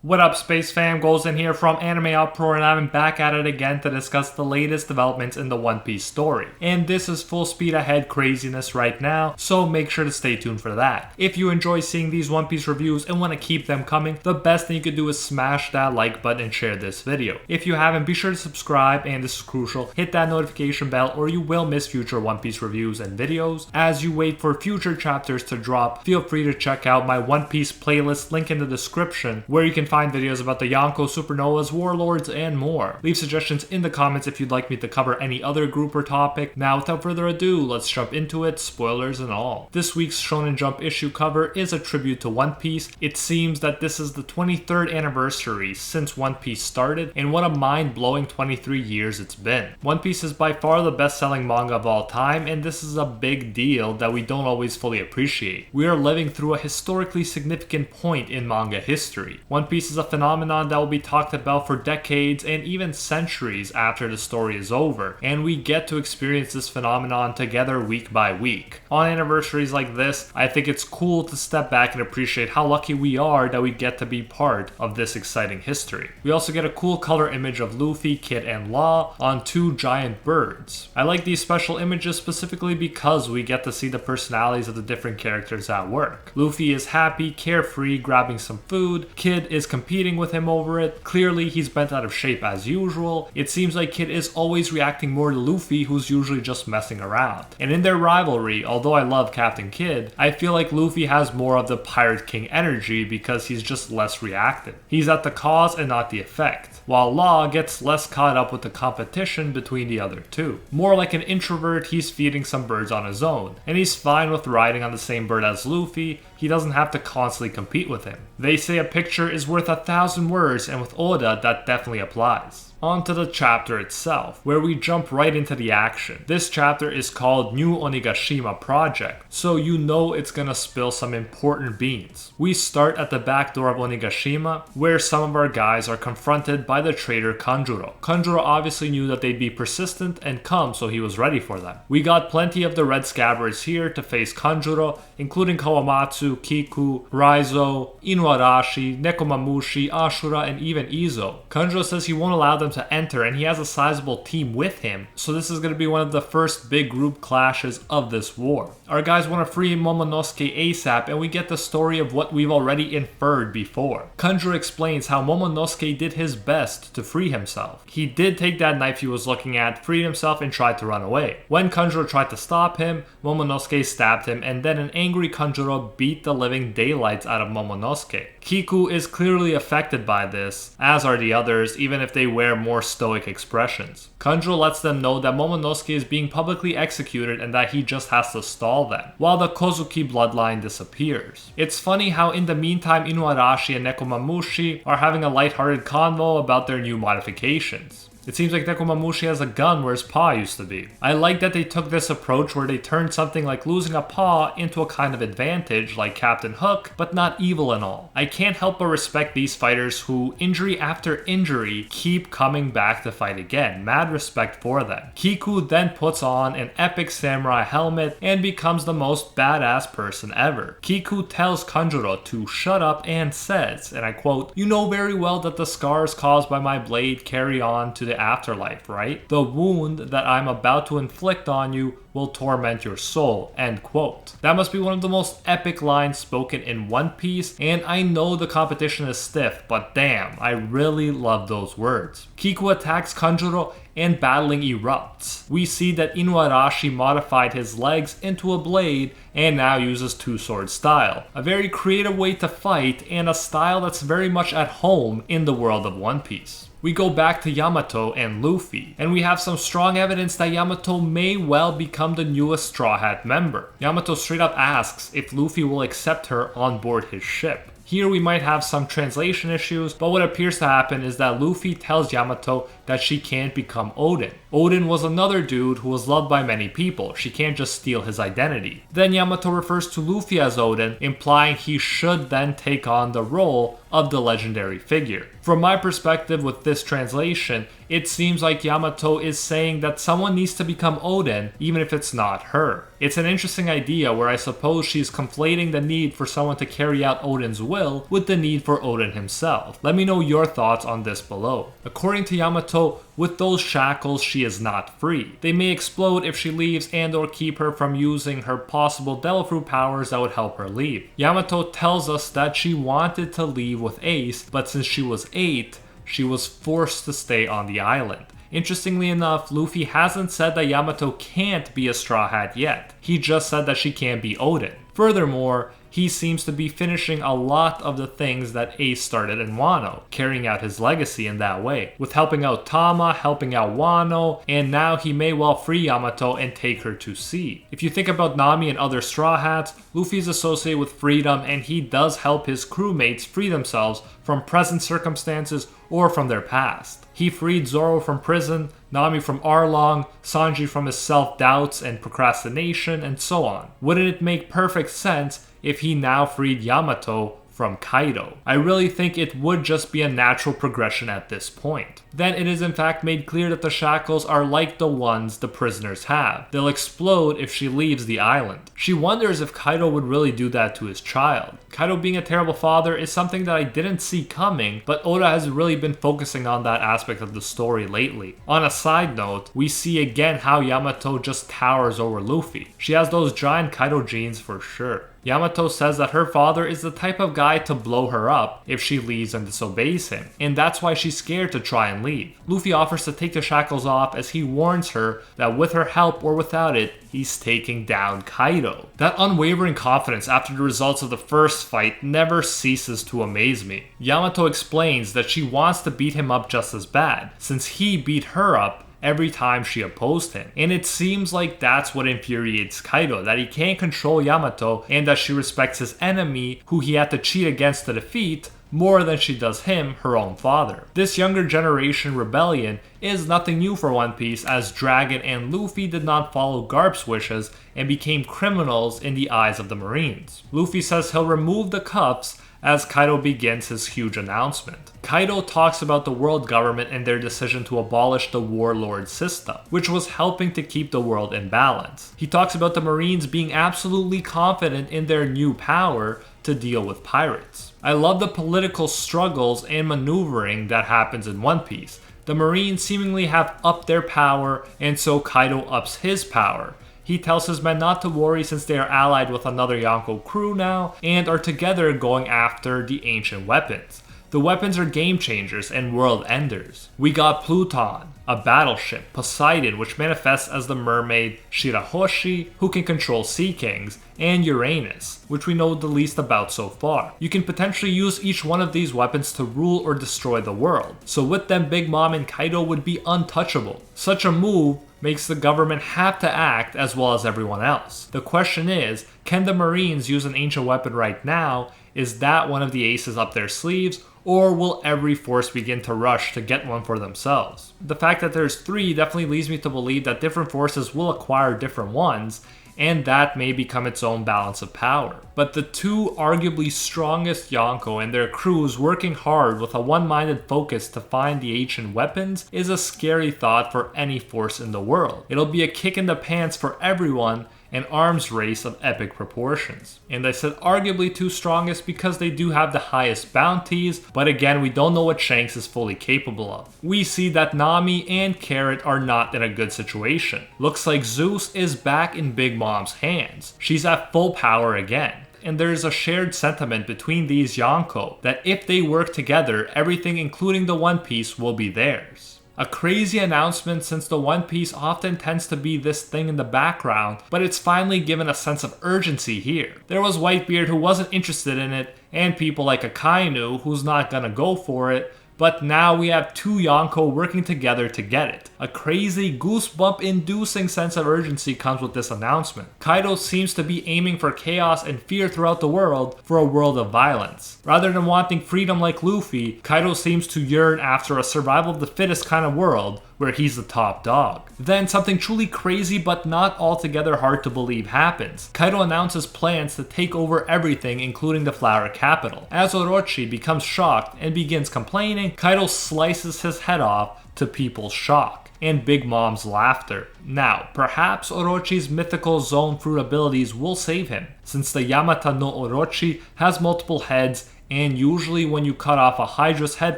What up, Space Fam? Goes in here from AnimeUproar, and I'm back at it again to discuss the latest developments in the One Piece story. And this is full speed ahead craziness right now, so make sure to stay tuned for that. If you enjoy seeing these One Piece reviews and want to keep them coming, the best thing you could do is smash that like button and share this video. If you haven't, be sure to subscribe, and this is crucial, hit that notification bell or you will miss future One Piece reviews and videos. As you wait for future chapters to drop, feel free to check out my One Piece playlist, link in the description, where you can find videos about the Yonko Supernovas, Warlords, and more. Leave suggestions in the comments if you'd like me to cover any other group or topic. Now, without further ado, let's jump into it, spoilers and all. This week's Shonen Jump issue cover is a tribute to One Piece. It seems that this is the 23rd anniversary since One Piece started, and what a mind-blowing 23 years it's been. One Piece is by far the best-selling manga of all time, and this is a big deal that we don't always fully appreciate. We are living through a historically significant point in manga history. One Piece is a phenomenon that will be talked about for decades and even centuries after the story is over, and we get to experience this phenomenon together week by week. On anniversaries like this, I think it's cool to step back and appreciate how lucky we are that we get to be part of this exciting history. We also get a cool color image of Luffy, Kit, and Law on two giant birds. I like these special images specifically because we get to see the personalities of the different characters at work. Luffy is happy, carefree, grabbing some food. Kid is competing with him over it. Clearly, he's bent out of shape as usual. It seems like Kid is always reacting more to Luffy, who's usually just messing around. And in their rivalry, although I love Captain Kid, I feel like Luffy has more of the Pirate King energy because he's just less reactive. He's at the cause and not the effect, while Law gets less caught up with the competition between the other two. More like an introvert, he's feeding some birds on his own, and he's fine with riding on the same bird as Luffy. He doesn't have to constantly compete with him. They say a picture is worth 1,000 words, and with Oda, that definitely applies. On to the chapter itself, where we jump right into the action. This chapter is called New Onigashima Project, so you know it's gonna spill some important beans. We start at the back door of Onigashima, where some of our guys are confronted by the traitor Kanjiro. Kanjiro obviously knew that they'd be persistent and come, so he was ready for them. We got plenty of the red scabbards here to face Kanjiro, including Kawamatsu, Kiku, Raizo, Inuarashi, Nekomamushi, Ashura, and even Izo. Kanjiro says he won't allow them to enter, and he has a sizable team with him, so this is going to be one of the first big group clashes of this war. Our guys want to free Momonosuke ASAP, and we get the story of what we've already inferred before. Kanjiro explains how Momonosuke did his best to free himself. He did take that knife he was looking at, freed himself, and tried to run away. When Kanjiro tried to stop him, Momonosuke stabbed him, and then an angry Kanjiro beat the living daylights out of Momonosuke. Kiku is clearly affected by this, as are the others, even if they wear more stoic expressions. Kanjiro lets them know that Momonosuke is being publicly executed and that he just has to stall them, while the Kozuki bloodline disappears. It's funny how in the meantime Inuarashi and Nekomamushi are having a lighthearted convo about their new modifications. It seems like Nekomamushi has a gun where his paw used to be. I like that they took this approach where they turned something like losing a paw into a kind of advantage like Captain Hook, but not evil and all. I can't help but respect these fighters who, injury after injury, keep coming back to fight again. Mad respect for them. Kiku then puts on an epic samurai helmet and becomes the most badass person ever. Kiku tells Kanjiro to shut up and says, and I quote, "You know very well that the scars caused by my blade carry on to the afterlife, right? The wound that I'm about to inflict on you will torment your soul," end quote. That must be one of the most epic lines spoken in One Piece, and I know the competition is stiff, but damn, I really love those words. Kiku attacks Kanjiro and battling erupts. We see that Inuarashi modified his legs into a blade and now uses two-sword style. A very creative way to fight and a style that's very much at home in the world of One Piece. We go back to Yamato and Luffy, and we have some strong evidence that Yamato may well become the newest Straw Hat member. Yamato straight up asks if Luffy will accept her on board his ship. Here we might have some translation issues, but what appears to happen is that Luffy tells Yamato that she can't become Odin. Odin was another dude who was loved by many people. She can't just steal his identity. Then Yamato refers to Luffy as Odin, implying he should then take on the role of the legendary figure. From my perspective with this translation, it seems like Yamato is saying that someone needs to become Odin, even if it's not her. It's an interesting idea where I suppose she's conflating the need for someone to carry out Odin's will with the need for Odin himself. Let me know your thoughts on this below. According to Yamato, with those shackles she is not free. They may explode if she leaves and or keep her from using her possible Devil Fruit powers that would help her leave. Yamato tells us that she wanted to leave with Ace, but since she was 8, she was forced to stay on the island. Interestingly enough, Luffy hasn't said that Yamato can't be a Straw Hat yet. He just said that she can't be Odin. Furthermore, he seems to be finishing a lot of the things that Ace started in Wano, carrying out his legacy in that way, with helping out Tama, helping out Wano, and now he may well free Yamato and take her to sea. If you think about Nami and other Straw Hats, Luffy is associated with freedom and he does help his crewmates free themselves from present circumstances or from their past. He freed Zoro from prison, Nami from Arlong, Sanji from his self-doubts and procrastination, and so on. Wouldn't it make perfect sense if he now freed Yamato from Kaido? I really think it would just be a natural progression at this point. Then it is in fact made clear that the shackles are like the ones the prisoners have. They'll explode if she leaves the island. She wonders if Kaido would really do that to his child. Kaido being a terrible father is something that I didn't see coming, but Oda has really been focusing on that aspect of the story lately. On a side note, we see again how Yamato just towers over Luffy. She has those giant Kaido genes for sure. Yamato says that her father is the type of guy to blow her up if she leaves and disobeys him, and that's why she's scared to try and leave. Luffy offers to take the shackles off as he warns her that with her help or without it, he's taking down Kaido. That unwavering confidence after the results of the first fight never ceases to amaze me. Yamato explains that she wants to beat him up just as bad, since he beat her up every time she opposed him. And it seems like that's what infuriates Kaido, that he can't control Yamato and that she respects his enemy, who he had to cheat against to defeat, more than she does him, her own father. This younger generation rebellion is nothing new for One Piece, as Dragon and Luffy did not follow Garp's wishes and became criminals in the eyes of the Marines. Luffy says he'll remove the cuffs as Kaido begins his huge announcement. Kaido talks about the world government and their decision to abolish the warlord system, which was helping to keep the world in balance. He talks about the Marines being absolutely confident in their new power to deal with pirates. I love the political struggles and maneuvering that happens in One Piece. The Marines seemingly have upped their power, and so Kaido ups his power. He tells his men not to worry since they are allied with another Yonko crew now and are together going after the ancient weapons. The weapons are game changers and world enders. We got Pluton, a battleship, Poseidon, which manifests as the mermaid Shirahoshi, who can control Sea Kings, and Uranus, which we know the least about so far. You can potentially use each one of these weapons to rule or destroy the world, so with them Big Mom and Kaido would be untouchable. Such a move makes the government have to act as well as everyone else. The question is, can the Marines use an ancient weapon right now? Is that one of the aces up their sleeves? Or will every force begin to rush to get one for themselves? The fact that there's 3 definitely leads me to believe that different forces will acquire different ones, and that may become its own balance of power. But the 2 arguably strongest Yonko and their crews working hard with a one-minded focus to find the ancient weapons is a scary thought for any force in the world. It'll be a kick in the pants for everyone, an arms race of epic proportions. And I said arguably 2 strongest because they do have the highest bounties, but again, we don't know what Shanks is fully capable of. We see that Nami and Carrot are not in a good situation. Looks like Zeus is back in Big Mom's hands. She's at full power again. And there is a shared sentiment between these Yonko that if they work together, everything including the One Piece will be theirs. A crazy announcement since the One Piece often tends to be this thing in the background, but it's finally given a sense of urgency here. There was Whitebeard who wasn't interested in it, and people like Akainu who's not gonna go for it, But now we have two Yonko working together to get it. A crazy goosebump-inducing sense of urgency comes with this announcement. Kaido seems to be aiming for chaos and fear throughout the world for a world of violence. Rather than wanting freedom like Luffy, Kaido seems to yearn after a survival of the fittest kind of world where he's the top dog. Then something truly crazy but not altogether hard to believe happens. Kaido announces plans to take over everything, including the flower capital. As Orochi becomes shocked and begins complaining, Kaido slices his head off to people's shock and Big Mom's laughter. Now, perhaps Orochi's mythical zone fruit abilities will save him, since the Yamata no Orochi has multiple heads, and usually when you cut off a Hydra's head,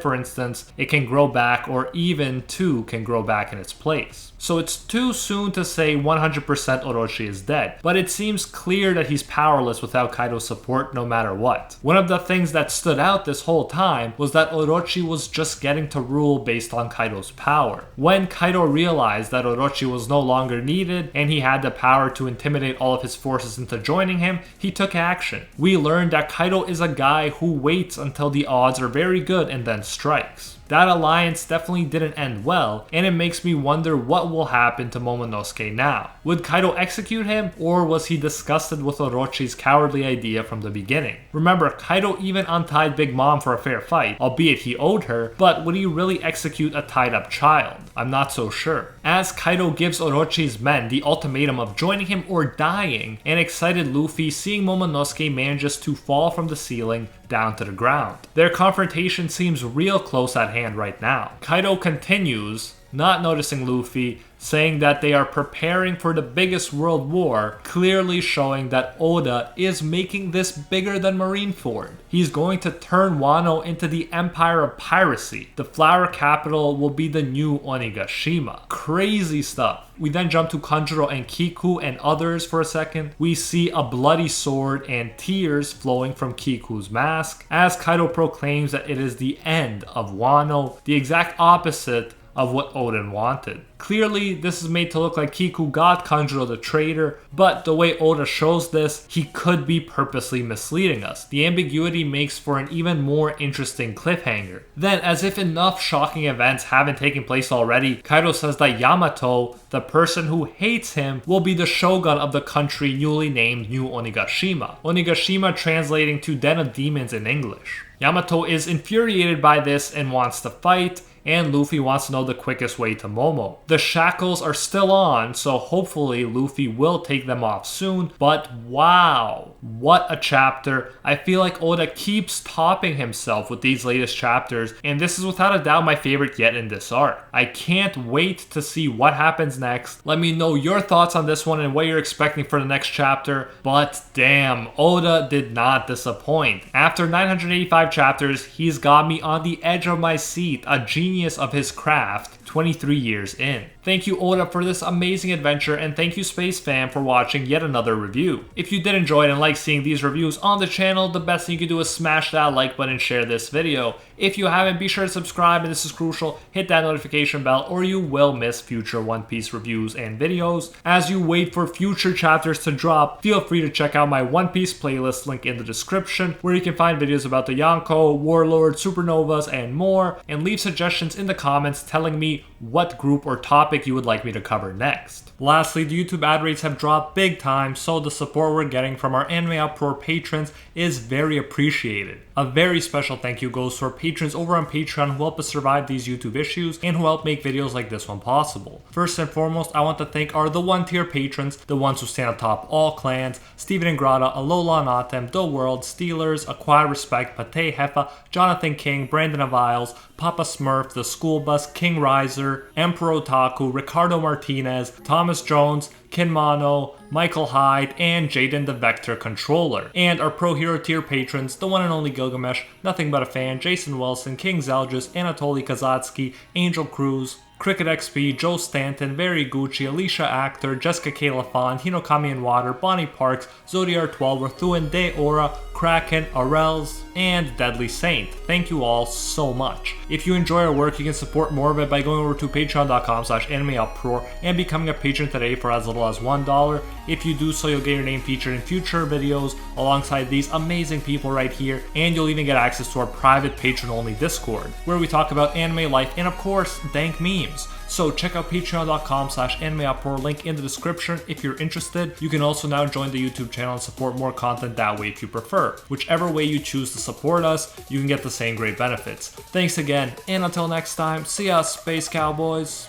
for instance, it can grow back, or even two can grow back in its place. So it's too soon to say 100% Orochi is dead, but it seems clear that he's powerless without Kaido's support no matter what. One of the things that stood out this whole time was that Orochi was just getting to rule based on Kaido's power. When Kaido realized that Orochi was no longer needed and he had the power to intimidate all of his forces into joining him, he took action. We learned that Kaido is a guy who waits until the odds are very good and then strikes. That alliance definitely didn't end well, and it makes me wonder what will happen to Momonosuke now. Would Kaido execute him, or was he disgusted with Orochi's cowardly idea from the beginning? Remember, Kaido even untied Big Mom for a fair fight, albeit he owed her, but would he really execute a tied up child? I'm not so sure. As Kaido gives Orochi's men the ultimatum of joining him or dying, an excited Luffy seeing Momonosuke manages to fall from the ceiling down to the ground. Their confrontation seems real close at hand right now. Kaido continues, not noticing Luffy, saying that they are preparing for the biggest world war, clearly showing that Oda is making this bigger than Marineford. He's going to turn Wano into the empire of piracy. The flower capital will be the new Onigashima. Crazy stuff. We then jump to Kanjiro and Kiku and others for a second. We see a bloody sword and tears flowing from Kiku's mask as Kaido proclaims that it is the end of Wano, the exact opposite of what Odin wanted. Clearly, this is made to look like Kiku got Kanjiro the traitor, but the way Oda shows this, he could be purposely misleading us. The ambiguity makes for an even more interesting cliffhanger. Then, as if enough shocking events haven't taken place already, Kaido says that Yamato, the person who hates him, will be the shogun of the country newly named New Onigashima. Onigashima translating to Den of Demons in English. Yamato is infuriated by this and wants to fight, and Luffy wants to know the quickest way to Momo. The shackles are still on, so hopefully Luffy will take them off soon, but wow, what a chapter. I feel like Oda keeps topping himself with these latest chapters, and this is without a doubt my favorite yet in this arc. I can't wait to see what happens next. Let me know your thoughts on this one and what you're expecting for the next chapter, but damn, Oda did not disappoint. After 985 chapters, he's got me on the edge of my seat, a genius of his craft 23 years in. Thank you Oda for this amazing adventure, and thank you Space Fam for watching yet another review. If you did enjoy it and like seeing these reviews on the channel, the best thing you can do is smash that like button and share this video. If you haven't, be sure to subscribe, and this is crucial, hit that notification bell or you will miss future One Piece reviews and videos. As you wait for future chapters to drop, feel free to check out my One Piece playlist, link in the description, where you can find videos about the Yonko, Warlord, Supernovas, and more, and leave suggestions in the comments telling me what group or topic you would like me to cover next. Lastly, the YouTube ad rates have dropped big time, so the support we're getting from our AnimeUproar patrons is very appreciated. A very special thank you goes to our patrons over on Patreon who help us survive these YouTube issues and who help make videos like this one possible. First and foremost, I want to thank our the 1-tier patrons, the ones who stand atop all clans: Steven Ingrata, Alola Natem, The World, Steelers, Acquire Respect, Pate Hefa, Jonathan King, Brandon Aviles, Papa Smurf, The School Bus, King Riser, Emperor Otaku, Ricardo Martinez, Thomas Jones, Kinmano, Michael Hyde, and Jaden the Vector Controller. And our Pro Hero tier patrons, the one and only Gilgamesh, Nothing But a Fan, Jason Wilson, King Zelgis, Anatoly Kazatsky, Angel Cruz, Cricket XP, Joe Stanton, Very Gucci, Alicia Actor, Jessica K. LaFon, Hinokami and Water, Bonnie Parks, Zodiar 12, Rthuan De Ora, Kraken, Arels, and Deadly Saint. Thank you all so much. If you enjoy our work, you can support more of it by going over to patreon.com/AnimeUproar and becoming a patron today for as little as $1. If you do so, you'll get your name featured in future videos alongside these amazing people right here, and you'll even get access to our private patron-only Discord, where we talk about anime life and of course, dank memes. So check out patreon.com/AnimeUproar, link in the description if you're interested. You can also now join the YouTube channel and support more content that way if you prefer. Whichever way you choose to support us, you can get the same great benefits. Thanks again, and until next time, see ya, Space Cowboys!